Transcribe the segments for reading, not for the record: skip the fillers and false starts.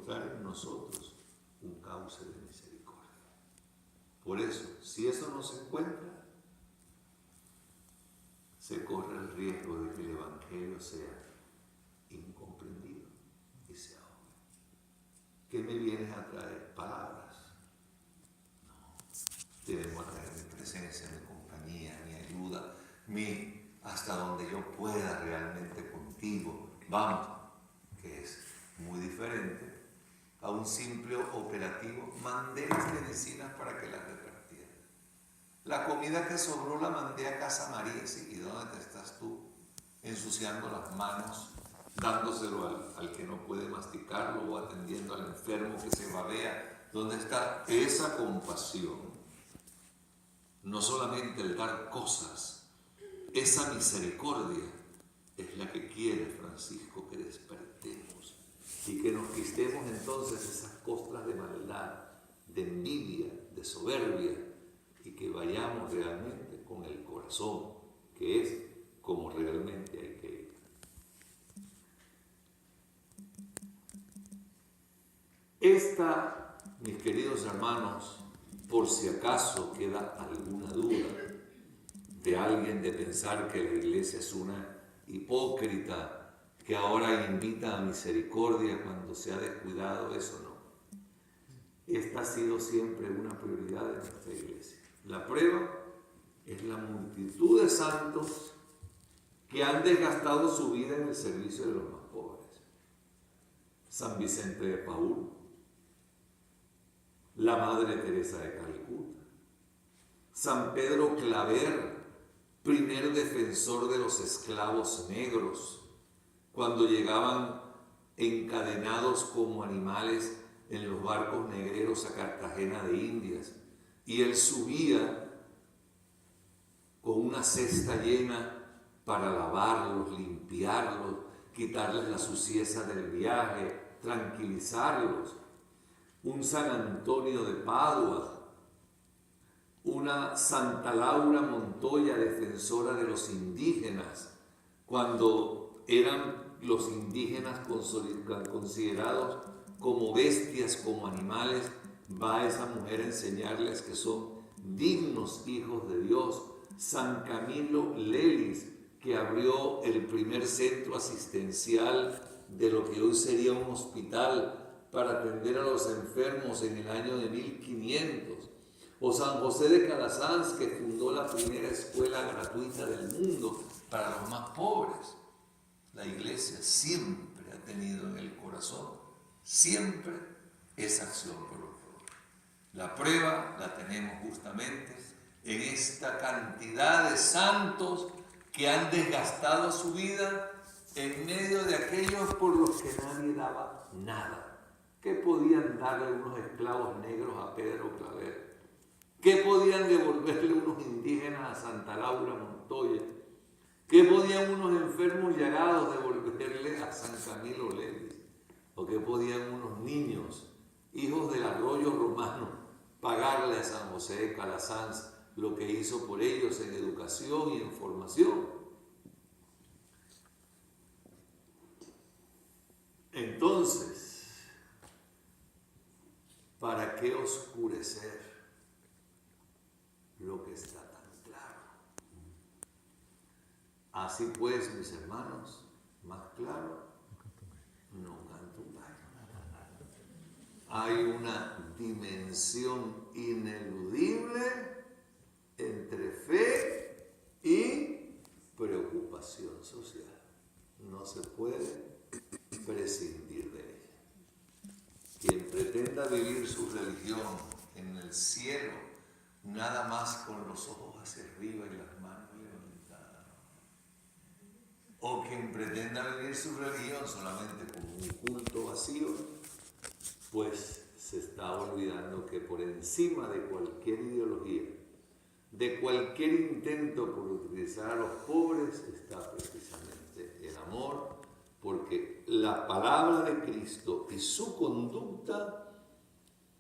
encontrar en nosotros un cauce de misericordia. Por eso, si eso no se encuentra, se corre el riesgo de que el Evangelio sea incomprendido y se ahogue. ¿Qué me vienes a traer? Palabras. No. Te vengo a traer mi presencia, mi compañía, mi ayuda, hasta donde yo pueda realmente contigo. Vamos, que es muy diferente a un simple operativo. Mandé las medicinas para que las repartiera. La comida que sobró la mandé a casa María. ¿Sí? ¿Y dónde estás tú? Ensuciando las manos, dándoselo al que no puede masticarlo o atendiendo al enfermo que se babea. ¿Dónde está esa compasión? No solamente el dar cosas, esa misericordia es la que quiere Francisco que despertemos y que nos quitemos entonces esas costras de maldad, de envidia, de soberbia, y que vayamos realmente con el corazón, que es como realmente hay que ir. Esta, mis queridos hermanos, por si acaso queda alguna duda de alguien de pensar que la iglesia es una hipócrita, que ahora invita a misericordia cuando se ha descuidado, eso no. Esta ha sido siempre una prioridad de nuestra iglesia. La prueba es la multitud de santos que han desgastado su vida en el servicio de los más pobres. San Vicente de Paúl, la Madre Teresa de Calcuta, San Pedro Claver, primer defensor de los esclavos negros, cuando llegaban encadenados como animales en los barcos negreros a Cartagena de Indias, y él subía con una cesta llena para lavarlos, limpiarlos, quitarles la suciedad del viaje, tranquilizarlos. Un San Antonio de Padua, una Santa Laura Montoya, defensora de los indígenas, cuando eran los indígenas considerados como bestias, como animales, va esa mujer a enseñarles que son dignos hijos de Dios. San Camilo Lelis, que abrió el primer centro asistencial de lo que hoy sería un hospital para atender a los enfermos en el año de 1500. O San José de Calasanz, que fundó la primera escuela gratuita del mundo para los más pobres. La iglesia siempre ha tenido en el corazón, siempre, esa acción por los pobres. La prueba la tenemos justamente en esta cantidad de santos que han desgastado su vida en medio de aquellos por los que nadie daba nada. ¿Qué podían darle unos esclavos negros a Pedro Claver? ¿Qué podían devolverle unos indígenas a Santa Laura Montoya? ¿Qué podían unos enfermos llagados devolverle a San Camilo Lelis? ¿O qué podían unos niños, hijos del arroyo romano, pagarle a San José de Calasanz lo que hizo por ellos en educación y en formación? Entonces, ¿para qué oscurecer lo que está tan claro? Así pues, mis hermanos, más claro, no canto un gallo. Hay una dimensión ineludible entre fe y preocupación social. No se puede prescindir de ella. Quien pretenda vivir su religión en el cielo, nada más con los ojos hacia arriba y las manos levantadas, o quien pretenda vivir su religión solamente como un culto vacío, pues se está olvidando que por encima de cualquier ideología, de cualquier intento por utilizar a los pobres, está precisamente el amor, porque la palabra de Cristo y su conducta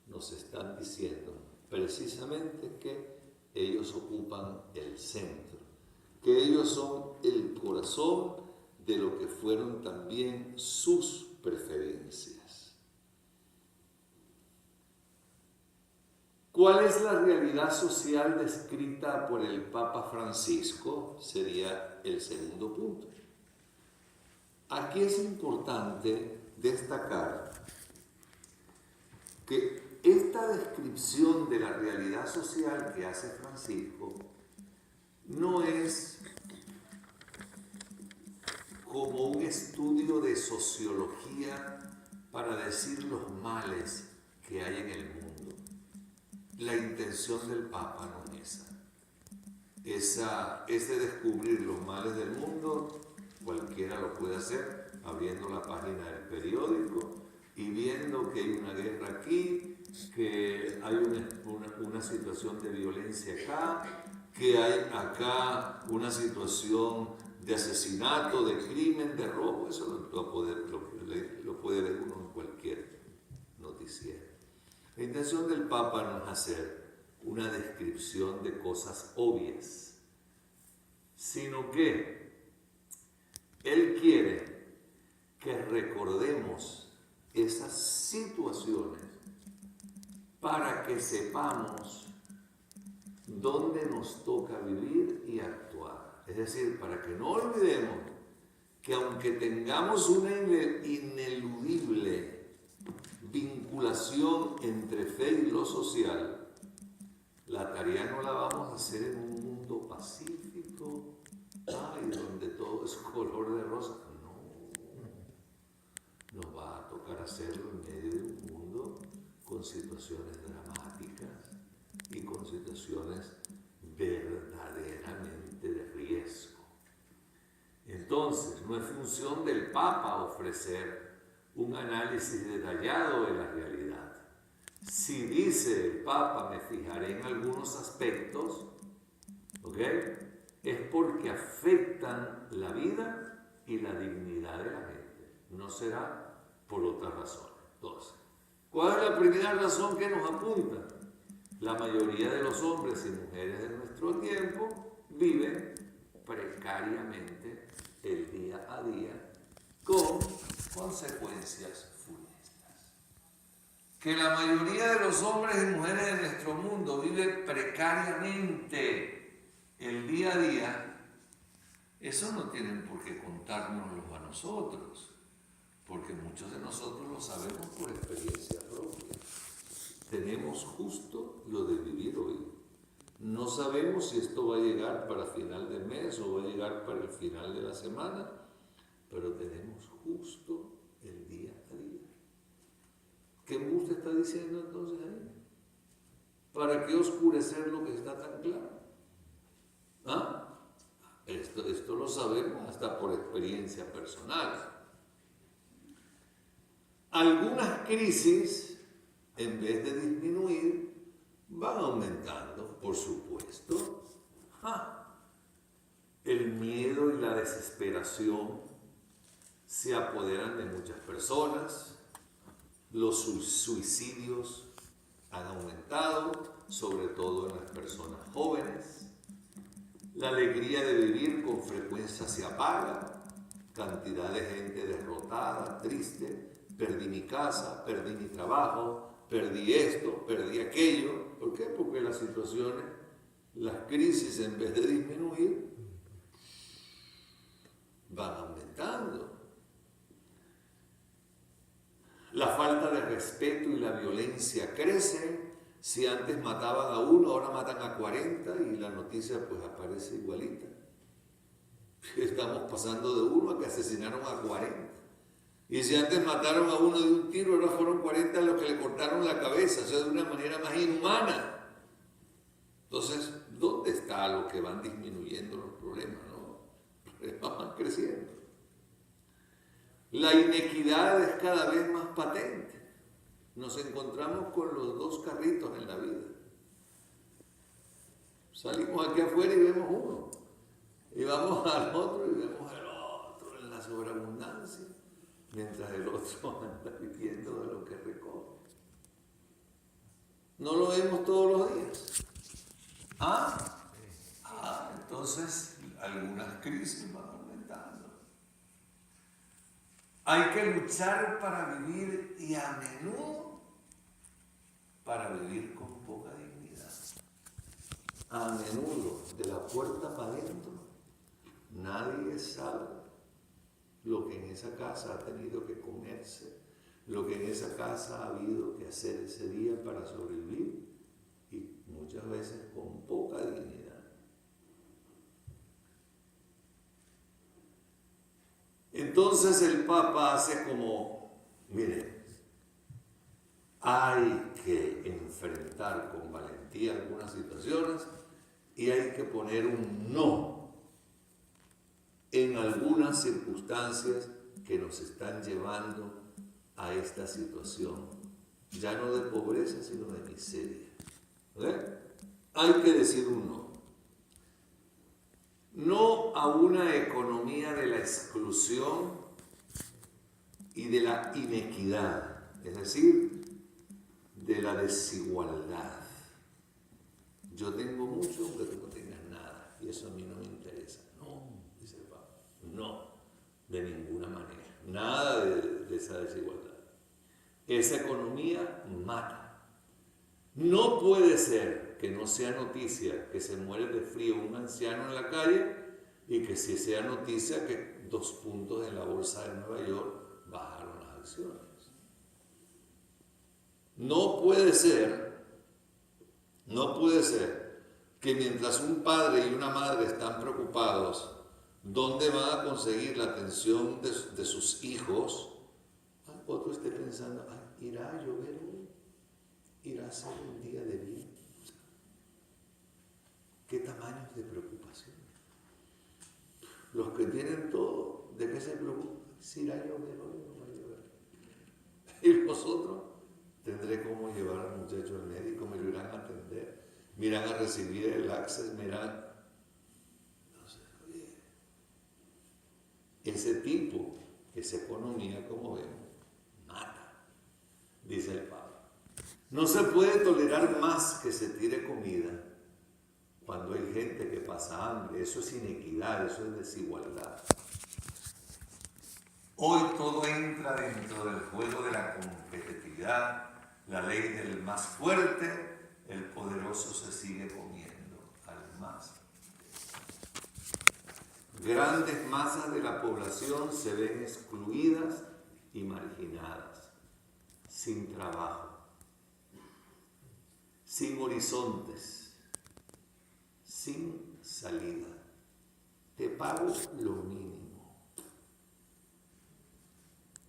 nos están diciendo precisamente que ellos ocupan el centro, que ellos son el corazón de lo que fueron también sus preferencias. ¿Cuál es la realidad social descrita por el Papa Francisco? Sería el segundo punto. Aquí es importante destacar que esta descripción de la realidad social que hace Francisco no es como un estudio de sociología para decir los males que hay en el mundo. La intención del Papa no es esa. Es de descubrir los males del mundo, cualquiera lo puede hacer, abriendo la página del periódico y viendo que hay una guerra aquí, que hay una situación de violencia acá, que hay acá una situación de asesinato, de crimen, de robo. Eso lo puede ver uno en cualquier noticiero. La intención del Papa no es hacer una descripción de cosas obvias, sino que Él quiere que recordemos esas situaciones para que sepamos dónde nos toca vivir y actuar. Es decir, para que no olvidemos que aunque tengamos una ineludible vinculación entre fe y lo social, la tarea no la vamos a hacer en un mundo pacífico, donde todo es color de rosa. No, nos va a tocar hacerlo en medio de un mundo con situaciones dramáticas y con situaciones verdaderamente de riesgo. Entonces, no es función del Papa ofrecer un análisis detallado de la realidad. Si dice el Papa, me fijaré en algunos aspectos, ¿ok?, es porque afectan la vida y la dignidad de la gente. No será por otra razón. Entonces, ¿cuál es la primera razón que nos apunta? La mayoría de los hombres y mujeres de nuestro tiempo viven precariamente el día a día con consecuencias funestas. Que la mayoría de los hombres y mujeres de nuestro mundo viven precariamente el día a día, eso no tienen por qué contárnoslo a nosotros, porque muchos de nosotros lo sabemos por experiencia propia. Tenemos justo lo de vivir hoy. No sabemos si esto va a llegar para final de mes o va a llegar para el final de la semana, pero tenemos justo el día a día. ¿Qué embuste está diciendo entonces ahí? ¿Para qué oscurecer lo que está tan claro? Esto lo sabemos hasta por experiencia personal. Algunas crisis, en vez de disminuir, van aumentando, por supuesto. El miedo y la desesperación se apoderan de muchas personas. Los suicidios han aumentado, sobre todo en las personas jóvenes. La alegría de vivir con frecuencia se apaga. Cantidad de gente derrotada, triste. Perdí mi casa, perdí mi trabajo, perdí esto, perdí aquello. ¿Por qué? Porque las situaciones, las crisis, en vez de disminuir, van aumentando. La falta de respeto y la violencia crecen. Si antes mataban a uno, ahora matan a 40 y la noticia pues aparece igualita. Estamos pasando de uno a que asesinaron a 40. Y si antes mataron a uno de un tiro, ahora fueron 40 los que le cortaron la cabeza, o sea, de una manera más inhumana. Entonces, ¿dónde está lo que van disminuyendo los problemas? ¿No? Los problemas van creciendo. La inequidad es cada vez más patente. Nos encontramos con los dos carritos en la vida. Salimos aquí afuera y vemos uno. Y vamos al otro y vemos el otro en la sobreabundancia. Mientras el otro anda viviendo de lo que recoge. No lo vemos todos los días. Entonces algunas crisis van aumentando. Hay que luchar para vivir y a menudo para vivir con poca dignidad. a menudo de la puerta para adentro, nadie sabe lo que en esa casa ha tenido que comerse, lo que en esa casa ha habido que hacer ese día para sobrevivir, y muchas veces con poca dignidad. Entonces el Papa hace como, mire, hay que enfrentar con valentía algunas situaciones y hay que poner un no en algunas circunstancias que nos están llevando a esta situación, ya no de pobreza, sino de miseria. Hay que decir un no. No a una economía de la exclusión y de la inequidad, es decir, de la desigualdad. Yo tengo mucho, aunque tú no tengas nada, y eso a mí no me interesa. No, dice el Papa, no, de ninguna manera, nada de esa desigualdad. Esa economía mata. No puede ser que no sea noticia que se muere de frío un anciano en la calle y que sí sea noticia que 2 puntos en la bolsa de Nueva York bajaron las acciones. No puede ser que mientras un padre y una madre están preocupados dónde van a conseguir la atención de sus hijos, otro esté pensando, irá a llover hoy, irá a ser un día de bien. ¿Qué tamaños de preocupación? Los que tienen todo, ¿de qué se preocupan? Si irá a llover hoy o no va a llover. Y nosotros, tendré cómo llevar al muchacho al médico, me lo irán a atender, me irán a recibir el access, me irán... Entonces, oye, ese tipo, esa economía, como vemos, mata, dice el Papa. No se puede tolerar más que se tire comida cuando hay gente que pasa hambre. Eso es inequidad, eso es desigualdad. Hoy todo entra dentro del juego de la competitividad, la ley del más fuerte, el poderoso se sigue comiendo al más. Grandes masas de la población se ven excluidas y marginadas, sin trabajo, sin horizontes, sin salida. Te pago lo mínimo.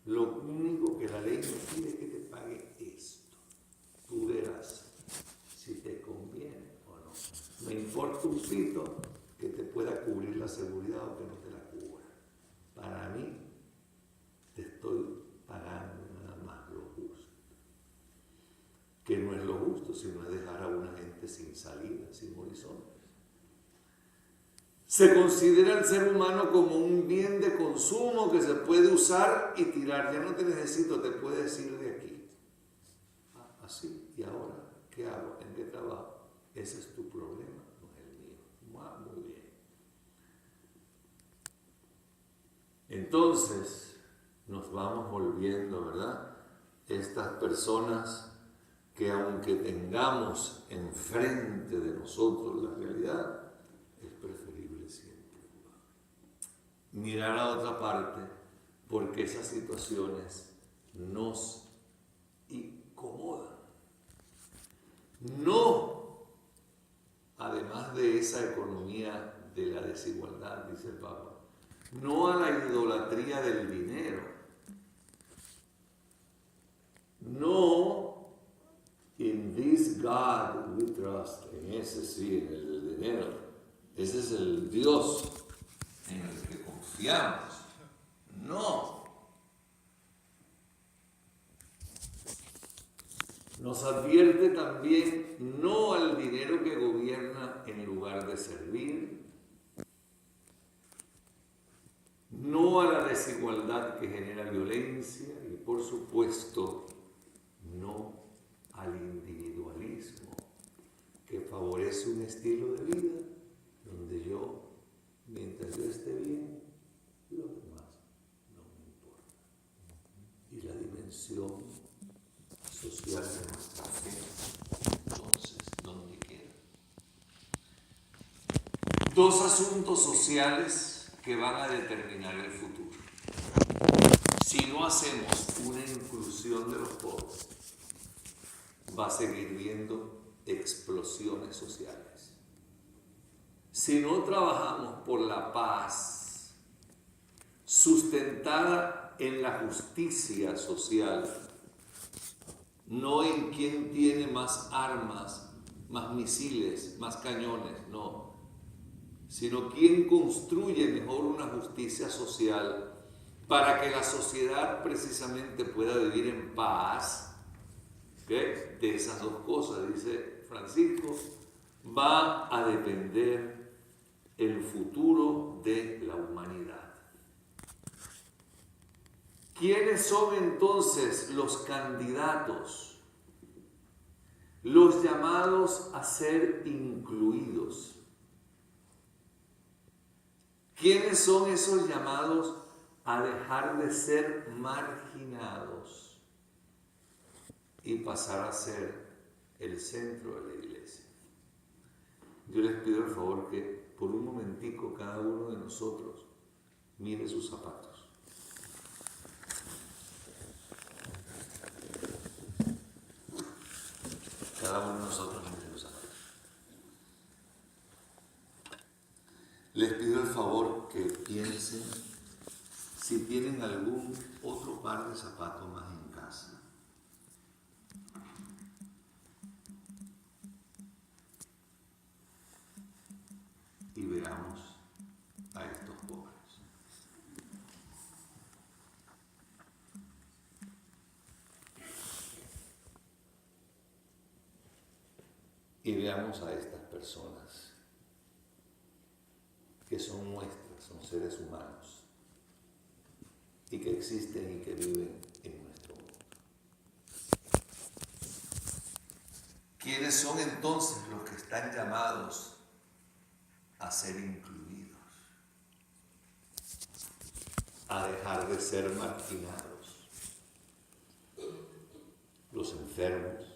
Lo único que la ley me pide es que te pague esto. Tú verás si te conviene o no. Me importa un pito que te pueda cubrir la seguridad o que no te la cubra. Para mí, te estoy pagando nada más lo justo. Que no es lo justo, sino es dejar a una gente sin salida, sin horizontes. Se considera al ser humano como un bien de consumo que se puede usar y tirar. Ya no te necesito, te puedes ir de aquí. Así, ¿y ahora qué hago? ¿En qué trabajo? Ese es tu problema, no es el mío. Muy bien. Entonces, nos vamos volviendo, ¿verdad? Estas personas que aunque tengamos enfrente de nosotros la realidad, es preferible siempre mirar a otra parte, porque esas situaciones nos incomodan. No, además de esa economía de la desigualdad, dice el Papa, no a la idolatría del dinero, no in this God we trust, en ese sí, en el del dinero, ese es el Dios en el que confiamos. No. Nos advierte también no al dinero que gobierna en lugar de servir, no a la desigualdad que genera violencia y por supuesto no al individualismo que favorece un estilo de vida donde mientras yo esté bien, lo demás no me importa. Y la dimensión social de nuestra fe, entonces, donde quiera. Dos asuntos sociales que van a determinar el futuro. Si no hacemos una inclusión de los pobres, va a seguir viendo explosiones sociales. Si no trabajamos por la paz sustentada en la justicia social, no en quién tiene más armas, más misiles, más cañones, no, sino quién construye mejor una justicia social para que la sociedad precisamente pueda vivir en paz. ¿Okay? De esas dos cosas, dice Francisco, va a depender el futuro de la humanidad. ¿Quiénes son entonces los candidatos, los llamados a ser incluidos? ¿Quiénes son esos llamados a dejar de ser marginados y pasar a ser el centro de la iglesia? Yo les pido el favor que por un momentico cada uno de nosotros mire sus zapatos. Cada uno de nosotros mire sus zapatos. Les pido el favor que piensen si tienen algún otro par de zapatos más en casa. Y veamos a estos pobres. Y veamos a estas personas que son nuestras, son seres humanos y que existen y que viven en nuestro mundo. ¿Quiénes son entonces los que están llamados a ser incluidos, a dejar de ser marginados? Los enfermos,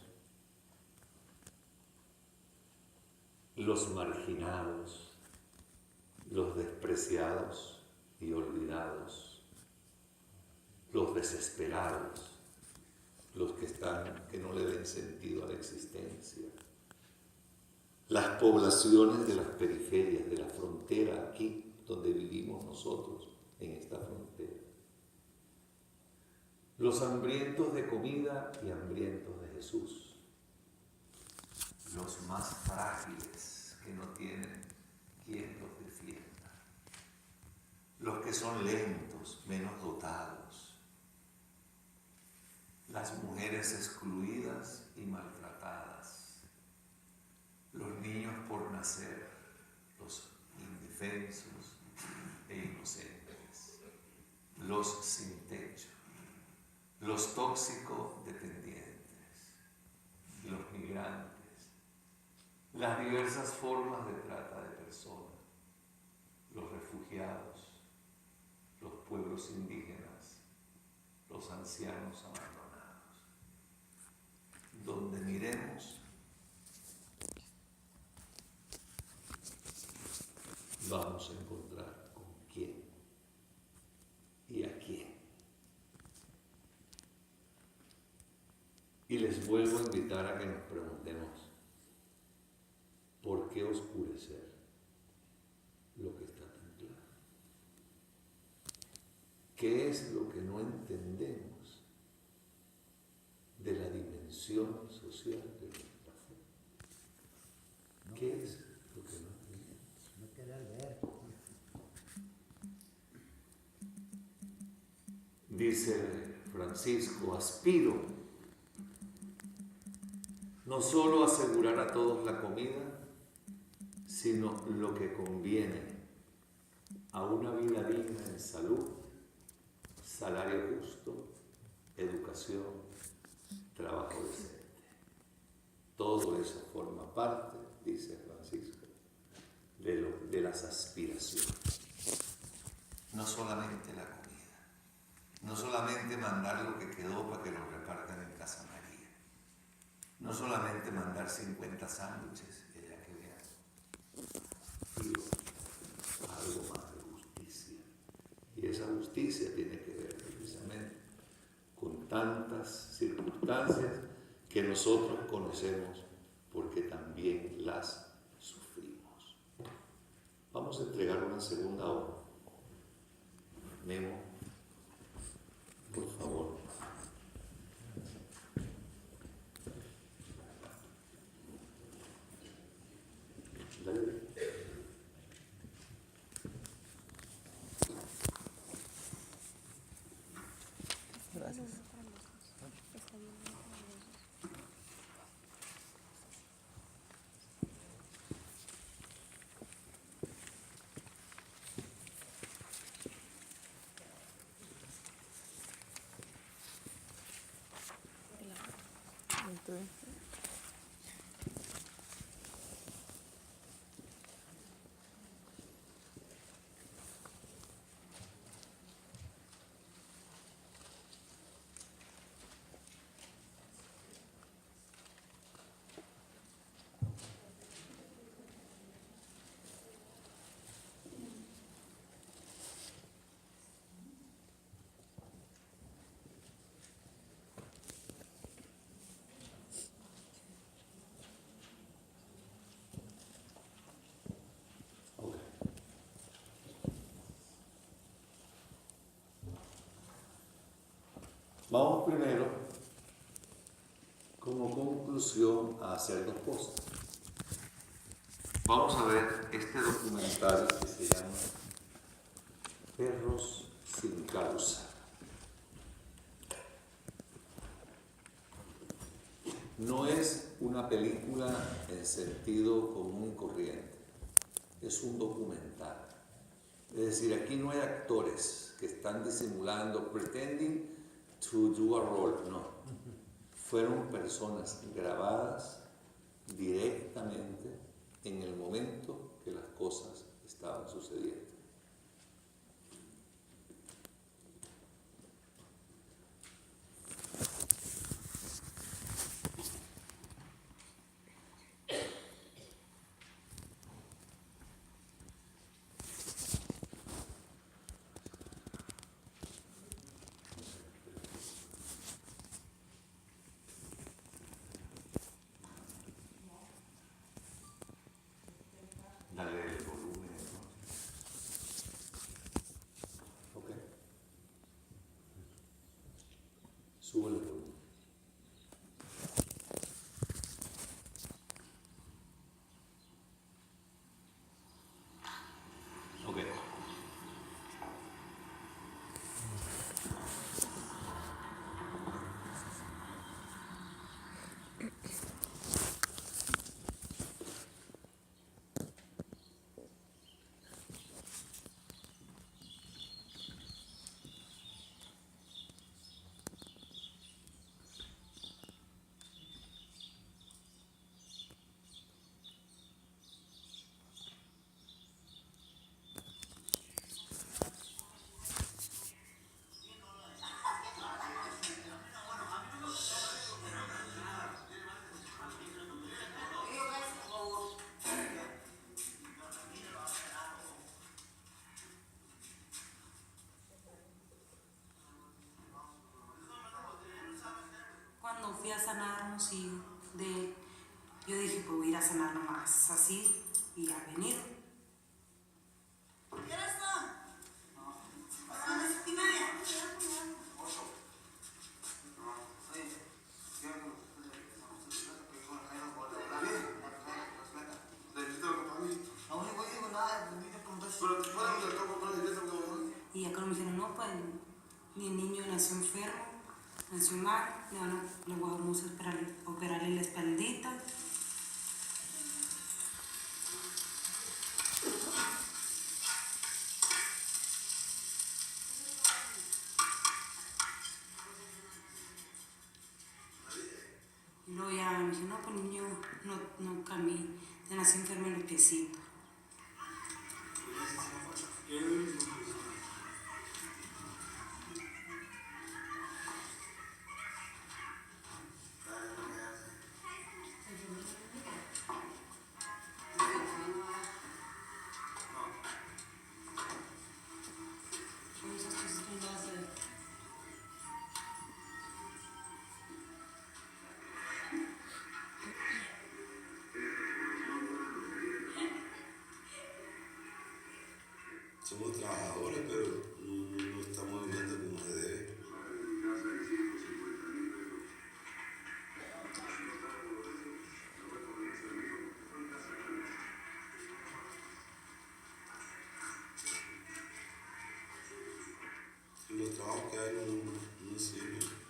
los marginados, los despreciados y olvidados, los desesperados, los que no le den sentido a la existencia, las poblaciones de las periferias, de la frontera, aquí donde vivimos nosotros, en esta frontera, los hambrientos de comida y hambrientos de Jesús, los más frágiles que no tienen quien los defienda, los que son lentos, menos dotados, las mujeres excluidas y maltratadas, los niños por nacer, los indefensos e inocentes, los sin techo, los toxicodependientes, los migrantes, las diversas formas de trata de personas, los refugiados, los pueblos indígenas, los ancianos abandonados. Donde miremos, vamos a encontrar con quién y a quién. Y les vuelvo a invitar a que nos preguntemos, ¿por qué oscurecer lo que está tan claro? ¿Qué es lo que no entendemos de la dimensión social de nuestra fe? ¿Qué es lo que no entendemos? No querer ver. Dice Francisco, aspiro no solo a asegurar a todos la comida, sino lo que conviene a una vida digna en salud, salario justo, educación, trabajo decente. Todo eso forma parte, dice Francisco, de las aspiraciones. No solamente la comida, no solamente mandar lo que quedó para que lo repartan en Casa María, no solamente mandar 50 sándwiches, que ya que vean, justicia tiene que ver precisamente con tantas circunstancias que nosotros conocemos porque también las sufrimos. Vamos a entregar una segunda hora. Memo, por favor. Dale. Gracias. Entonces, Ok. Vamos primero, como conclusión, a hacer dos cosas. Vamos a ver este documental que se llama Perros sin causa. No es una película en sentido común y corriente, es un documental. Es decir, aquí no hay actores que están disimulando, pretending to do a role, no. Fueron personas grabadas directamente en el momento que las cosas estaban sucediendo. Dale el volumen, ¿no? Ok. Sube el volumen. Ok. Cuando fui a sanar, sí, yo dije, pues voy a ir a sanar nomás, así, y a venir. ¿Qué eres tú? Y ya cuando me dijeron, no, pues mi niño nació enfermo, nació mal, le vamos a operarle la espaldita. Y luego ya me dijeron, no, pues niño no camina, ya nació enfermo en los piecitos. muchas cosas que uno hace. Somos trabajadores, pero no estamos viviendo como se debe. Los trabajos que hay no sirven.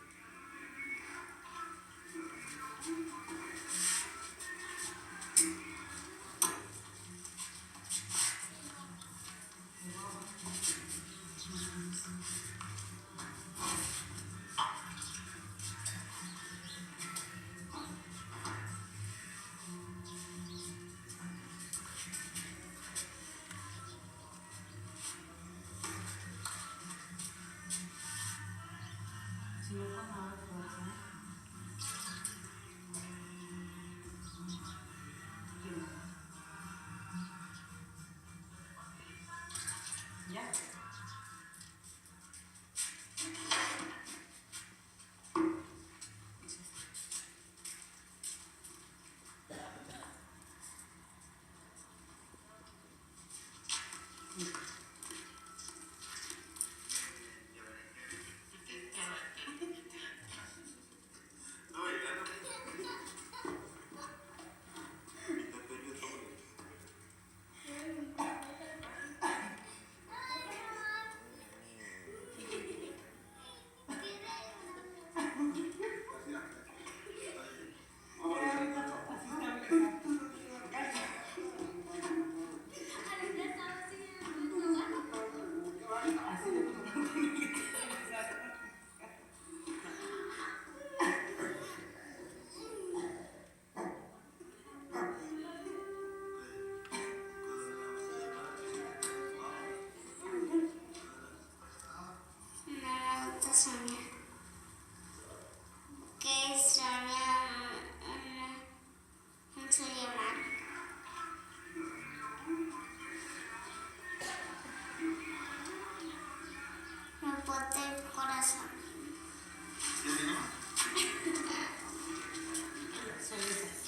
Si no fue nada, pues, ¿ya? Sonia. Que Sonia no se llama. Me pone el corazón. Soy esa.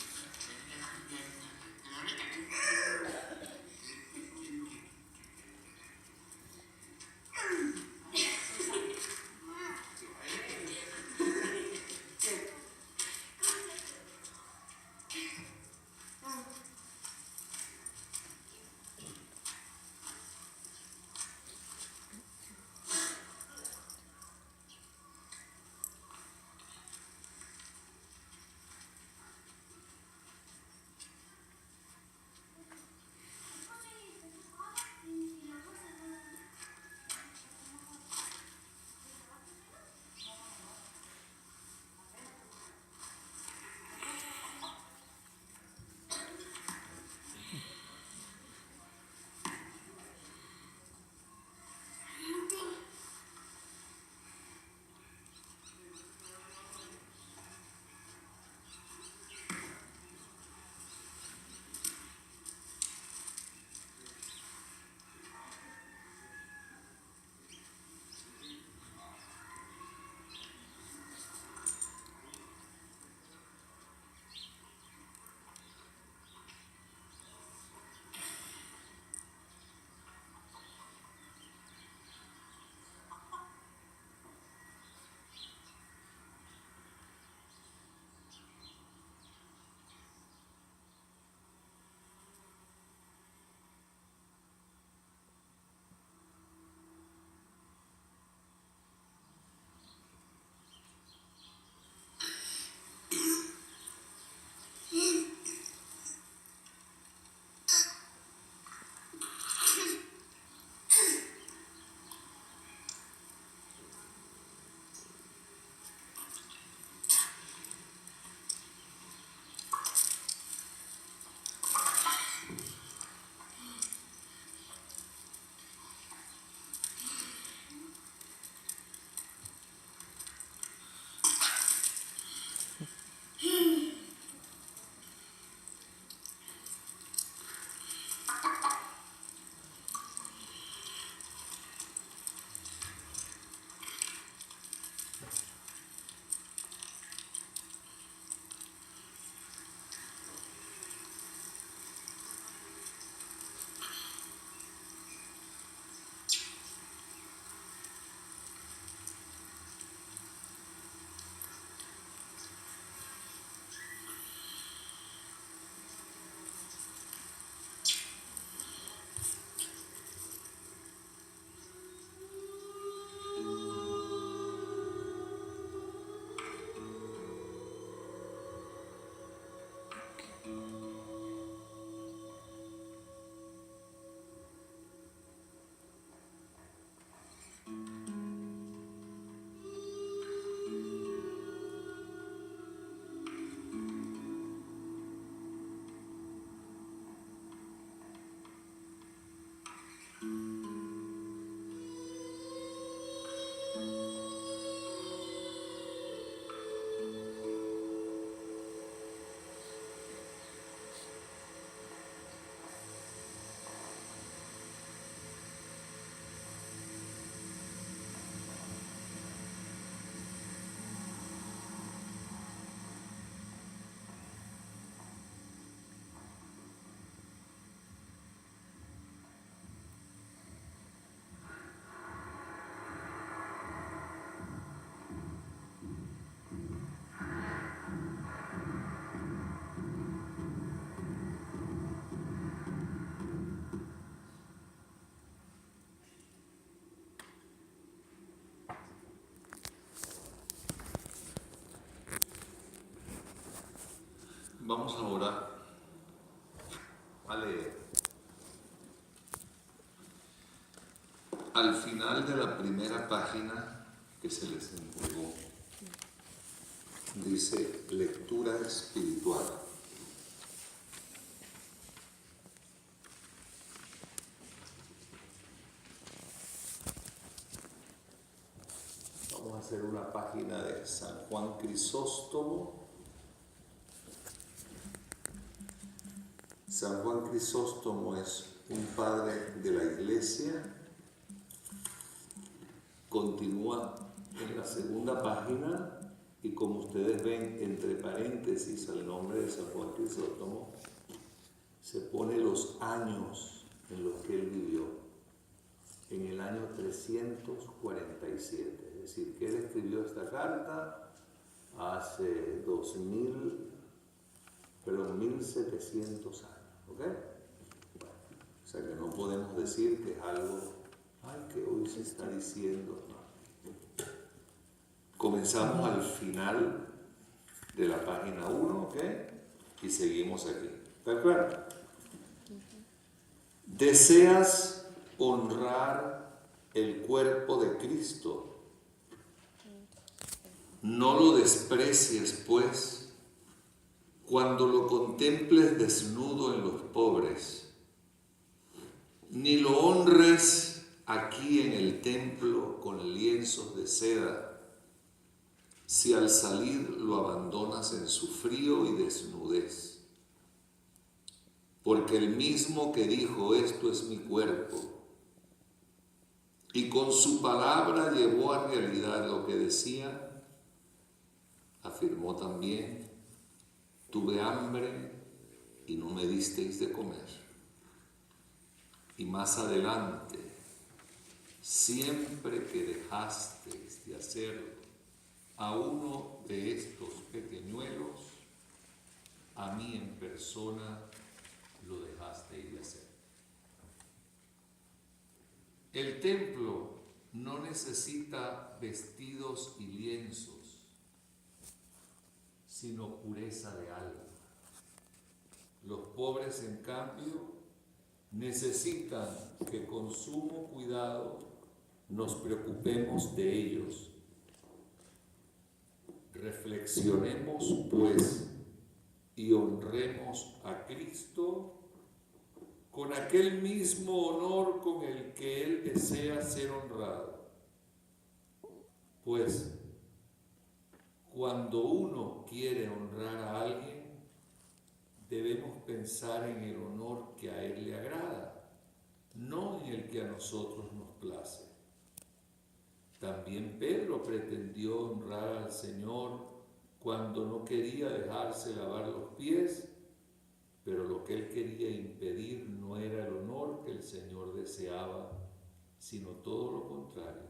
Vamos ahora a leer. Al final de la primera página que se les entregó, dice lectura espiritual. Vamos a hacer una página de San Juan Crisóstomo. San Juan Crisóstomo es un padre de la Iglesia. Continúa en la segunda página y como ustedes ven entre paréntesis el nombre de San Juan Crisóstomo, se pone los años en los que él vivió, en el año 347, es decir, que él escribió esta carta hace 1700 años, ¿ok? Bueno, o sea que no podemos decir que es algo que hoy se está diciendo. No. Comenzamos al final de la página 1, ¿ok? Y seguimos aquí. ¿Está claro? ¿Deseas honrar el cuerpo de Cristo? No lo desprecies, pues, cuando lo contemples desnudo en los pobres, ni lo honres aquí en el templo con lienzos de seda, si al salir lo abandonas en su frío y desnudez. Porque el mismo que dijo esto es mi cuerpo, y con su palabra llevó a realidad lo que decía, afirmó también, tuve hambre y no me disteis de comer. Y más adelante, siempre que dejasteis de hacerlo a uno de estos pequeñuelos, a mí en persona lo dejasteis de hacer. El templo no necesita vestidos y lienzos, sino pureza de alma. Los pobres, en cambio, necesitan que con sumo cuidado nos preocupemos de ellos. Reflexionemos, pues, y honremos a Cristo con aquel mismo honor con el que Él desea ser honrado. Pues, cuando uno quiere honrar a alguien, debemos pensar en el honor que a Él le agrada, no en el que a nosotros nos place. También Pedro pretendió honrar al Señor cuando no quería dejarse lavar los pies, pero lo que él quería impedir no era el honor que el Señor deseaba, sino todo lo contrario.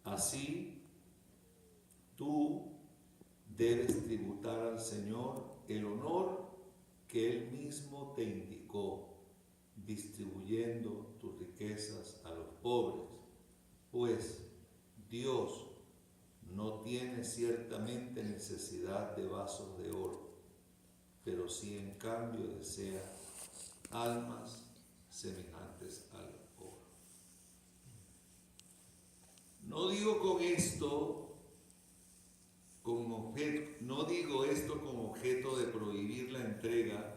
Así, tú debes tributar al Señor el honor que Él mismo te indicó, distribuyendo tus riquezas a los pobres, pues Dios no tiene ciertamente necesidad de vasos de oro, pero sí en cambio desea almas semejantes al oro. No digo esto con objeto de prohibir la entrega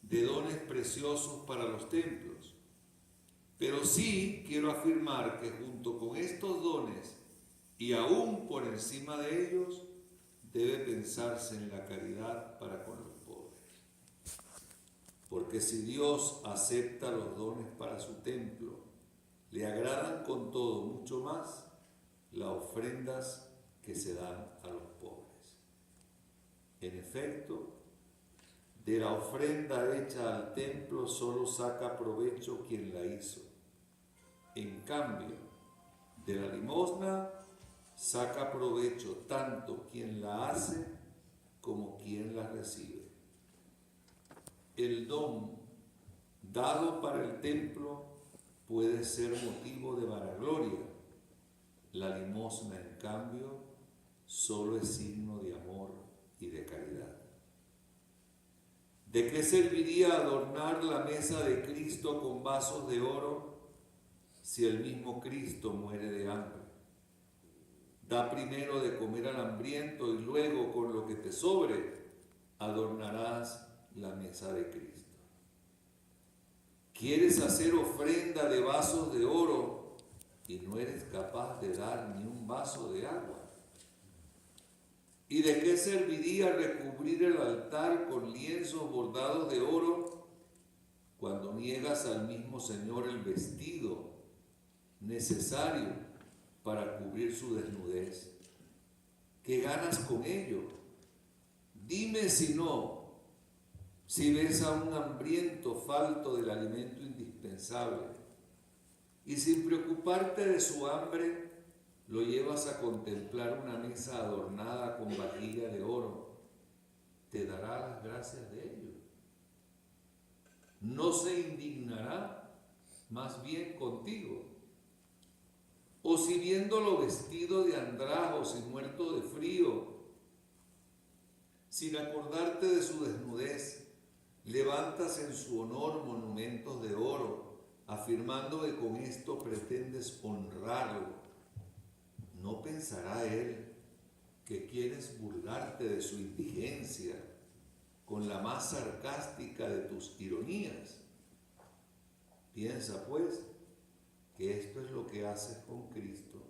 de dones preciosos para los templos, pero sí quiero afirmar que junto con estos dones y aún por encima de ellos, debe pensarse en la caridad para con los pobres. Porque si Dios acepta los dones para su templo, le agradan con todo mucho más las ofrendas que se dan a los pobres. En efecto, de la ofrenda hecha al templo solo saca provecho quien la hizo. En cambio, de la limosna saca provecho tanto quien la hace como quien la recibe. El don dado para el templo puede ser motivo de vanagloria. La limosna, en cambio, solo es signo de amor y de caridad. ¿De qué serviría adornar la mesa de Cristo con vasos de oro si el mismo Cristo muere de hambre? Da primero de comer al hambriento y luego con lo que te sobre adornarás la mesa de Cristo. ¿Quieres hacer ofrenda de vasos de oro y no eres capaz de dar ni un vaso de agua? ¿Y de qué serviría recubrir el altar con lienzos bordados de oro cuando niegas al mismo Señor el vestido necesario para cubrir su desnudez? ¿Qué ganas con ello? Dime si no. Si ves a un hambriento falto del alimento indispensable y sin preocuparte de su hambre, lo llevas a contemplar una mesa adornada con vajilla de oro, te dará las gracias de ello. No se indignará más bien contigo. O si viéndolo vestido de andrajos y muerto de frío, sin acordarte de su desnudez, levantas en su honor monumentos de oro, afirmando que con esto pretendes honrarlo. ¿No pensará él que quieres burlarte de su indigencia con la más sarcástica de tus ironías? Piensa, pues, que esto es lo que haces con Cristo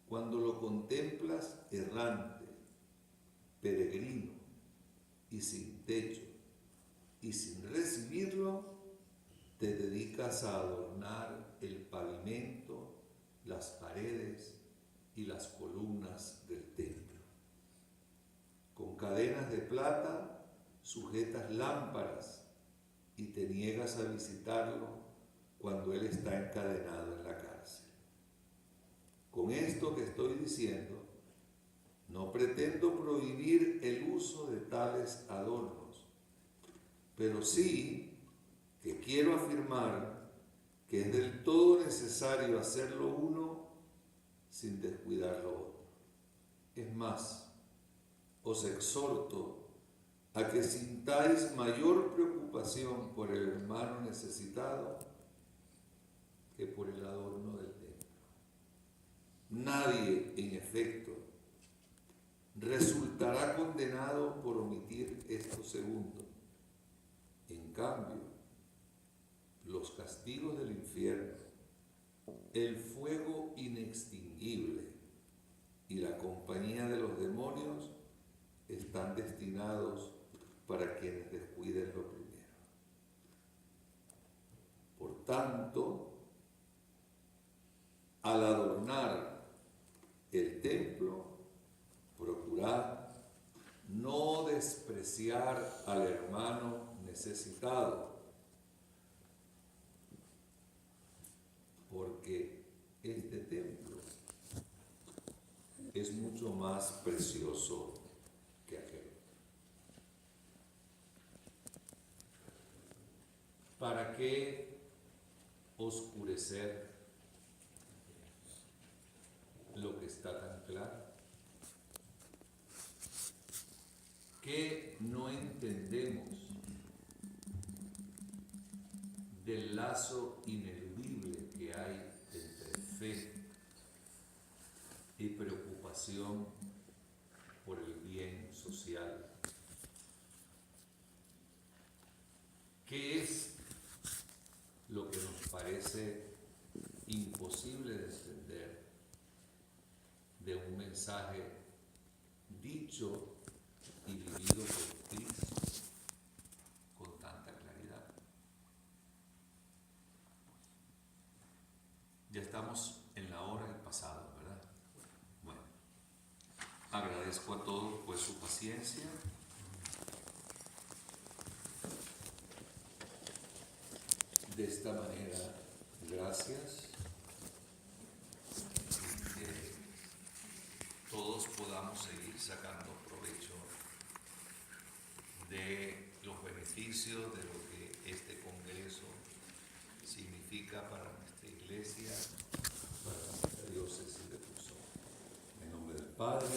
cuando lo contemplas errante, peregrino y sin techo, y sin recibirlo, te dedicas a adornar el pavimento, las paredes y las columnas del templo. Con cadenas de plata sujetas lámparas y te niegas a visitarlo cuando él está encadenado en la cárcel. Con esto que estoy diciendo, no pretendo prohibir el uso de tales adornos, pero sí que quiero afirmar que es del todo necesario hacerlo uno sin descuidar lo otro. Es más, os exhorto a que sintáis mayor preocupación por el hermano necesitado que por el adorno del templo. Nadie, en efecto, resultará condenado por omitir esto segundo. En cambio, los castigos del infierno, el fuego inextinguible y la compañía de los demonios están destinados para quienes descuiden lo primero. Por tanto, al adornar el templo, procurad no despreciar al hermano necesitado, porque este templo es mucho más precioso que aquel. ¿Para qué oscurecer lo que está tan claro? ¿Qué no entendemos del lazo ineludible que hay entre fe y preocupación por el bien social? ¿Qué es lo que nos parece imposible de entender de un mensaje dicho y vivido por Cristo con tanta claridad? Ya estamos en la hora del pasado, ¿verdad? Bueno, agradezco a todos pues su paciencia. De esta manera, gracias. Que todos podamos seguir sacando provecho de los beneficios de lo que este Congreso significa para nuestra Iglesia, para nuestra diócesis de Puzón. En nombre del Padre,